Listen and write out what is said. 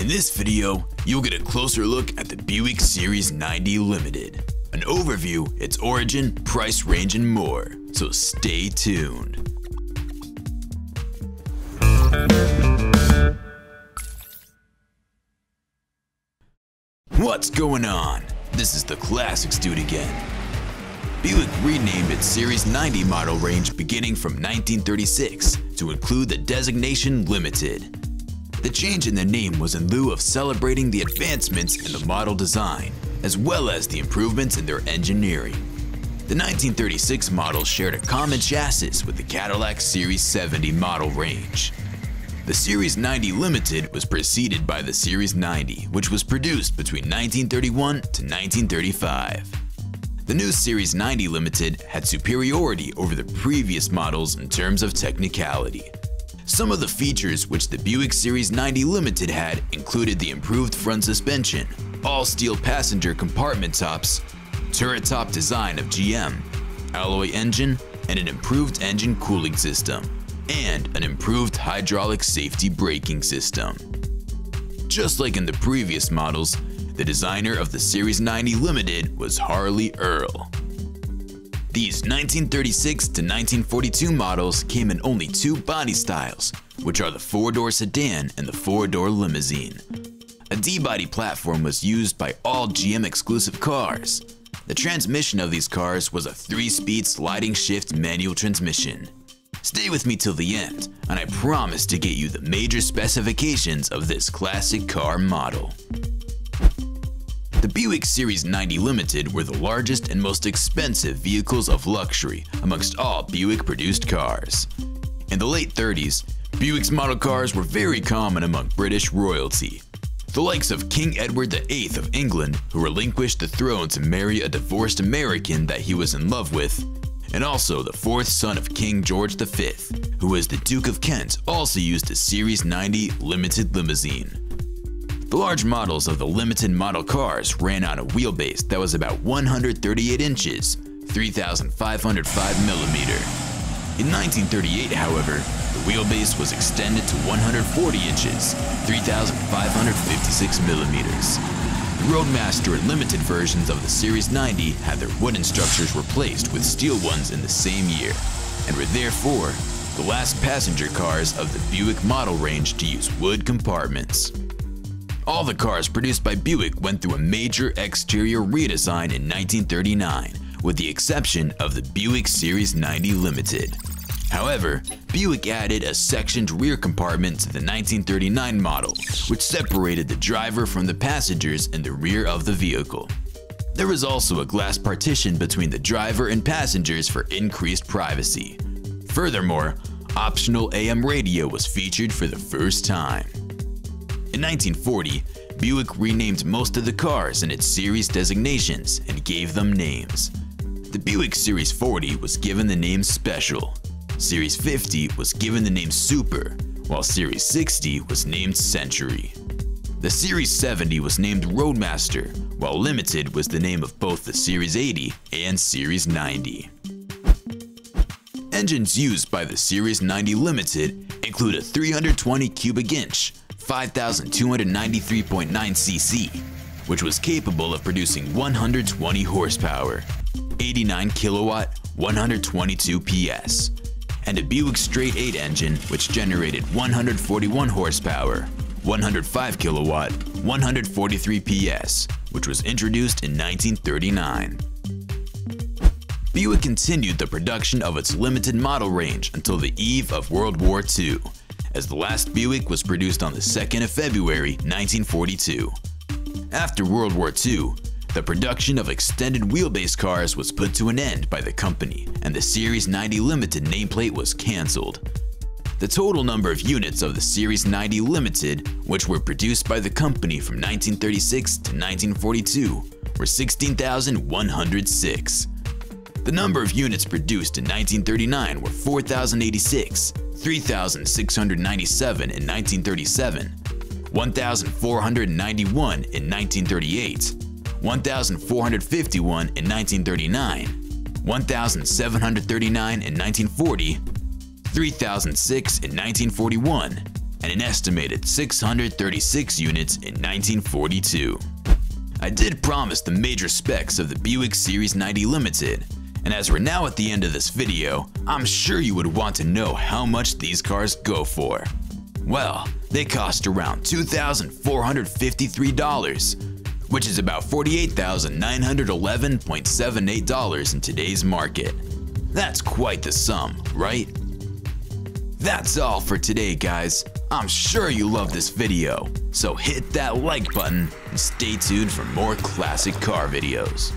In this video, you'll get a closer look at the Buick Series 90 Limited, an overview, its origin, price range, and more, so stay tuned. What's going on? This is the Classics Dude again. Buick renamed its Series 90 model range beginning from 1936 to include the designation Limited. The change in the name was in lieu of celebrating the advancements in the model design, as well as the improvements in their engineering. The 1936 model shared a common chassis with the Cadillac Series 70 model range. The Series 90 Limited was preceded by the Series 90, which was produced between 1931 to 1935. The new Series 90 Limited had superiority over the previous models in terms of technicality. Some of the features which the Buick Series 90 Limited had included the improved front suspension, all-steel passenger compartment tops, turret top design of GM, alloy engine, and an improved engine cooling system, and an improved hydraulic safety braking system. Just like in the previous models, the designer of the Series 90 Limited was Harley Earl. These 1936 to 1942 models came in only two body styles, which are the four-door sedan and the four-door limousine. A D-body platform was used by all GM exclusive cars. The transmission of these cars was a 3-speed sliding shift manual transmission. Stay with me till the end, and I promise to get you the major specifications of this classic car model. The Buick Series 90 Limited were the largest and most expensive vehicles of luxury amongst all Buick-produced cars. In the late 30s, Buick's model cars were very common among British royalty. The likes of King Edward VIII of England, who relinquished the throne to marry a divorced American that he was in love with, and also the fourth son of King George V, who was the Duke of Kent, also used a Series 90 Limited limousine. The large models of the Limited model cars ran on a wheelbase that was about 138 inches, 3,505 mm. In 1938, however, the wheelbase was extended to 140 inches, 3,556 mm. The Roadmaster and Limited versions of the Series 90 had their wooden structures replaced with steel ones in the same year, and were therefore the last passenger cars of the Buick model range to use wood compartments. All the cars produced by Buick went through a major exterior redesign in 1939, with the exception of the Buick Series 90 Limited. However, Buick added a sectioned rear compartment to the 1939 model, which separated the driver from the passengers in the rear of the vehicle. There was also a glass partition between the driver and passengers for increased privacy. Furthermore, optional AM radio was featured for the first time. In 1940, Buick renamed most of the cars in its series designations and gave them names. The Buick Series 40 was given the name Special, Series 50 was given the name Super, while Series 60 was named Century. The Series 70 was named Roadmaster, while Limited was the name of both the Series 80 and Series 90. Engines used by the Series 90 Limited include a 320 cubic inch, 5,293.9 cc, which was capable of producing 120 horsepower, 89 kilowatt, 122 PS, and a Buick Straight 8 engine which generated 141 horsepower, 105 kilowatt, 143 PS, which was introduced in 1939. Buick continued the production of its Limited model range until the eve of World War II, as the last Buick was produced on the 2nd of February 1942. After World War II, the production of extended wheelbase cars was put to an end by the company, and the Series 90 Limited nameplate was cancelled. The total number of units of the Series 90 Limited, which were produced by the company from 1936 to 1942, were 16,106. The number of units produced in 1939 were 4,086, 3,697 in 1937, 1,491 in 1938, 1,451 in 1939, 1,739 in 1940, 3,006 in 1941, and an estimated 636 units in 1942. I did promise the major specs of the Buick Series 90 Limited, and as we're now at the end of this video, I'm sure you would want to know how much these cars go for. Well, they cost around $2,453, which is about $48,911.78 in today's market. That's quite the sum, right? That's all for today, guys. I'm sure you loved this video, so hit that like button and stay tuned for more classic car videos.